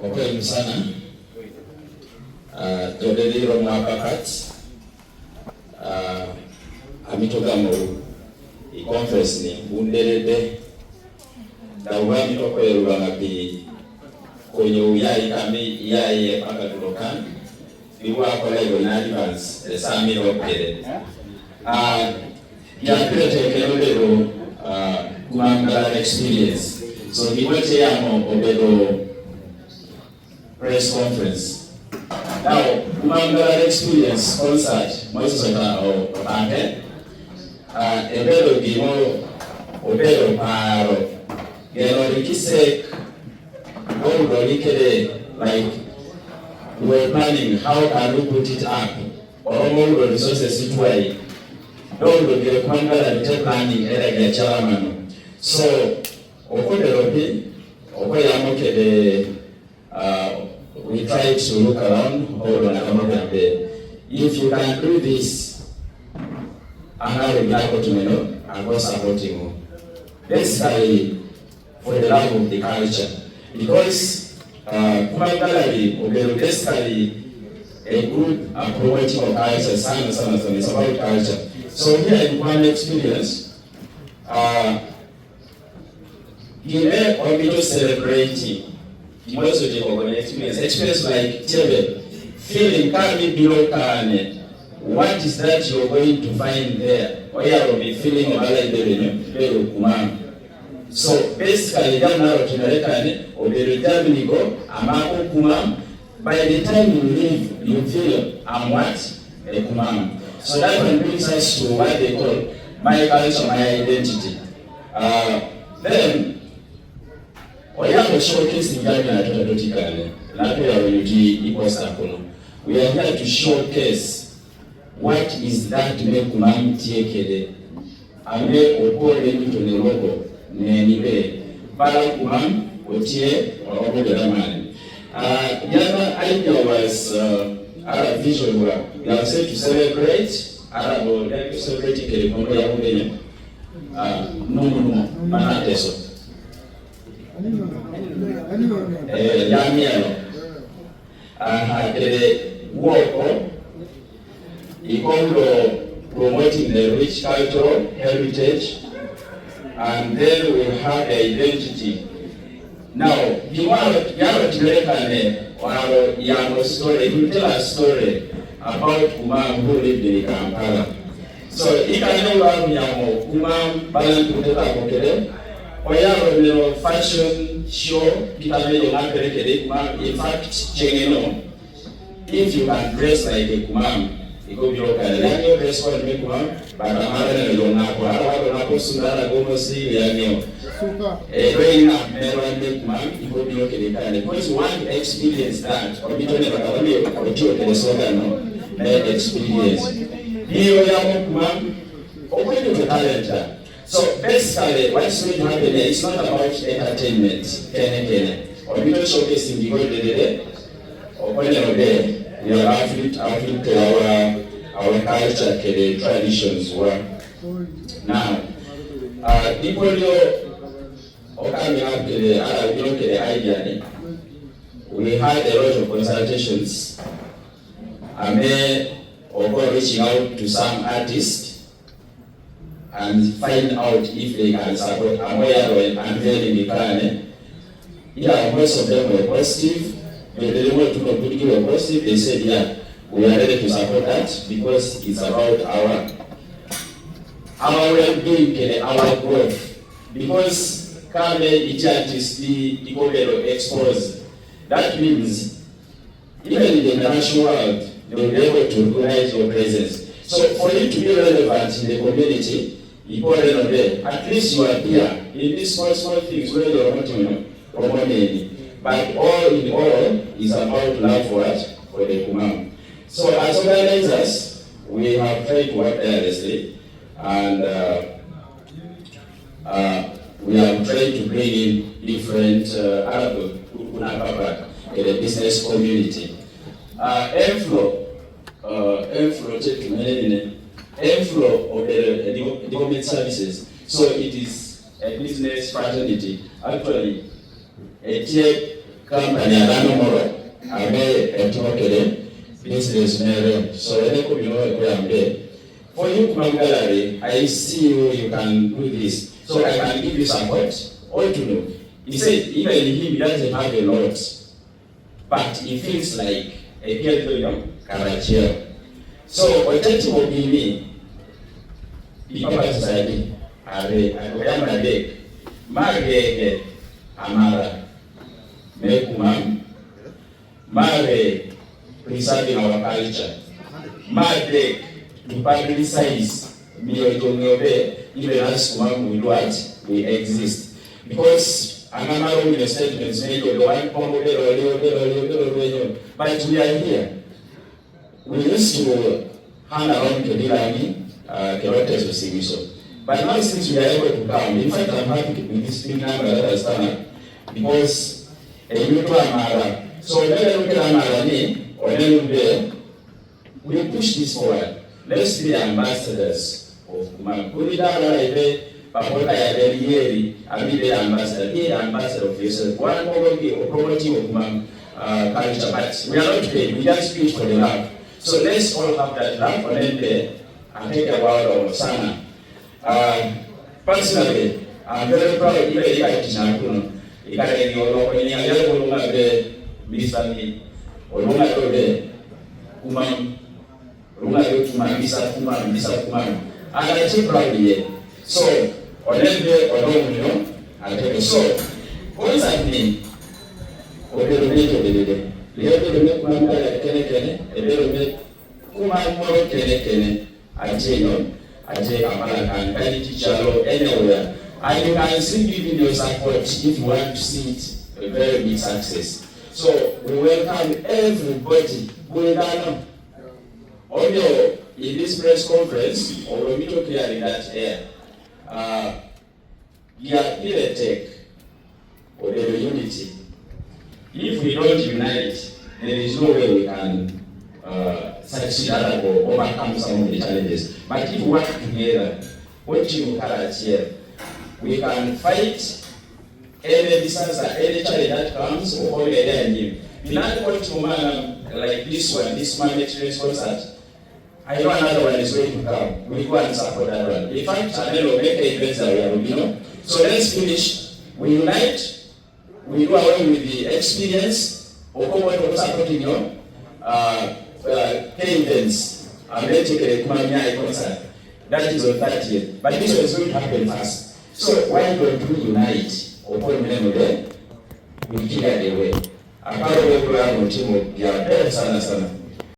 Kwa kweli sana jodediro mwapakat amitogamo i-conference ni bunderede dawa mitokwerwa ngapi kwenye uyai kami yai paka tulokan biwa kola in advance the summit of period ya pete kelodero kumangala experience so iwote yamo obedo press conference now kumangala experience concert Moses Opake ebedo gimo obedo paro geno rikisek go like we're planning how can we put it up or more resources it way don't get kumangala the planning era ya chairman so okoderopi okoyamoke the we try to look around hold on a if you can do this another people to know and go supporting you basically for the love of the culture because Kumangala will basically a group promoting of culture sana it's about culture so here in one experience give or we just celebrating most of the experience like Chebe, feeling coming below Kane. What is that you're going to find there? Or you will be feeling of Allah. So basically, that now Kane or the return you go, Amako Kumam. By the time you leave, you feel I'm what? A Kumam. So that one brings us to what they call my culture, my identity. Then Oyamo showcase ngani na tutadotikane. Lato ya UG iko sakono. We are here to showcase what is that make kumam tiekede. Ame opole mito ne logo ne nibe. Bala kumam otie obo jamani. Jana idea was our vision work. We are set to celebrate Arabo like to celebrate kele kondo ya Kenya. No manateso. Yamiano work promoting the rich cultural heritage and then we have the identity. Now, you want to story, you tell a story about Kumam who lived in Kampala. So, if I know Kumam Balan Oyaro fashion show, in fact, Chengeno, if you can dress like a Kumam, you go be okay. You dress for a Kumam, but I'm not going to go Sundara Gomosi, a rain up, Kumam, you go be okay. Because one experience that, or you don't ever experience. Here, Kumam, open the talent. So basically, what's going to happen here is not about entertainment, or we don't showcase in the world or when you're there, we are outfit our culture, the traditions were. Now, people the idea. We had a lot of consultations. I may reaching out to some artists and find out if they can support Amoyaro and unveiling the plan. Yeah, most of them were positive. When they wanted to completely were positive, they said, yeah, we are ready to support that because it's about our well-being, our growth. Because Kame, each artist, the Ikobero exposed. That means even in the international world, they will be able to recognize your presence. So for you to be relevant in the community, at least you are here in these small things where you are not money. But all in all is about love for us, for the Kumam. So as organizers, we have tried to work tirelessly and we have tried to bring in different the business community. Inflow of the government services. So it is a business fraternity. Actually, a company arano moro abe etokere business mere so ene ko bino ko yambe for you Kumangalari, I see you can do this so I can give you support all to know. He said even he doesn't have a lot but he feels like a young Karachi. So objective will be me the Papa Society are Ayama Dek Mage Amara Mekumam Mare preserving our culture Mage to publicize even as Kumam we what we exist because Anamaro in the statements made the one but we are here. We used to hang around the Dilani, Kerotes or Simiso. But now since we are able to come, in fact I'm happy with this big number that has done because a new Amara. So when I look at Amara or then we push this forward. Let's be the ambassadors of Kumam. Kulidara Papola Yeri, I be the ambassador, be the ambassador of yourself. One more property of Kumam culture, but we are not paid, we just speak for the love. So let's all have that love for them there and take a word of Sana. Personally, I'm very proud of you. I teach you. You can get your local in your local Miss Family or local day. Kumam, local to my Misa Kumam. And I take proudly. So, or then there or don't you know, I take a so. What does that mean? Or the day. We have to make Manga Kene, a little bit Kumamoro Kene, I say no, I say Amala and any teacher anywhere. And you can still give me your support if you want to see it a very big success. So we welcome everybody going down. Although in this press conference, or we talk clearly that air, we are here tech or the unity. If we don't unite, there is no way we can succeed or overcome some of the challenges. But if we work together, what you have here, we can fight any disaster, any challenge that comes, or hold a day. We not want to man like this one, this mandatory concert. I know another one is going to come. We go and support that one. In fact, Chanel will make events that we are, you know. So let's finish. We unite. We do away with the experience of what was supporting your events and then take a Kumamia concert. That is on 30th. But this was going to happen fast. So why don't we unite or put them there? We clear the way. A part of the program will be a better sana.